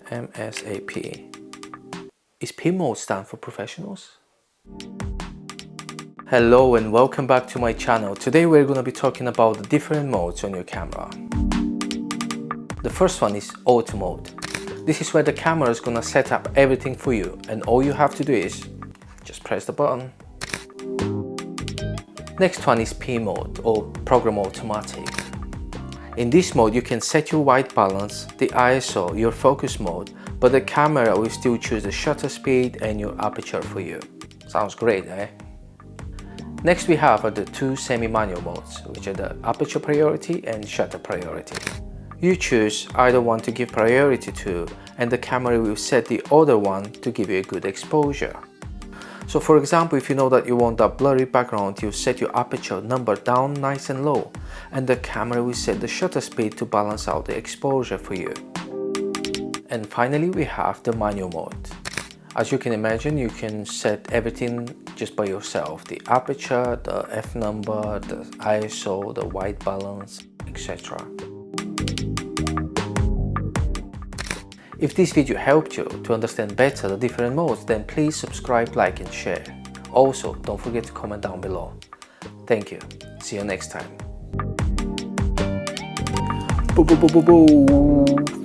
MSAP. Is P mode stand for professionals? Hello and welcome back to my channel. Today we're going to be talking about the different modes on your camera. The first one is auto mode. This is where the camera is going to set up everything for you, and all you have to do is just press the button. Next one is P mode, or program automatic. In this mode you can set your white balance, the ISO, your focus mode, but the camera will still choose the shutter speed and your aperture for you. Sounds great, eh? Next we have the two semi-manual modes, which are the aperture priority and shutter priority. You choose either one to give priority to, and the camera will set the other one to give you a good exposure. So for example, if you know that you want that blurry background, you set your aperture number down nice and low, and the camera will set the shutter speed to balance out the exposure for you. And finally we have the manual mode. As you can imagine, you can set everything just by yourself: the aperture, the f number, the ISO, the white balance, etc. If this video helped you to understand better the different modes, then please subscribe, like and share. Also, don't forget to comment down below. Thank you. See you next time. Boo, boo, boo, boo, boo.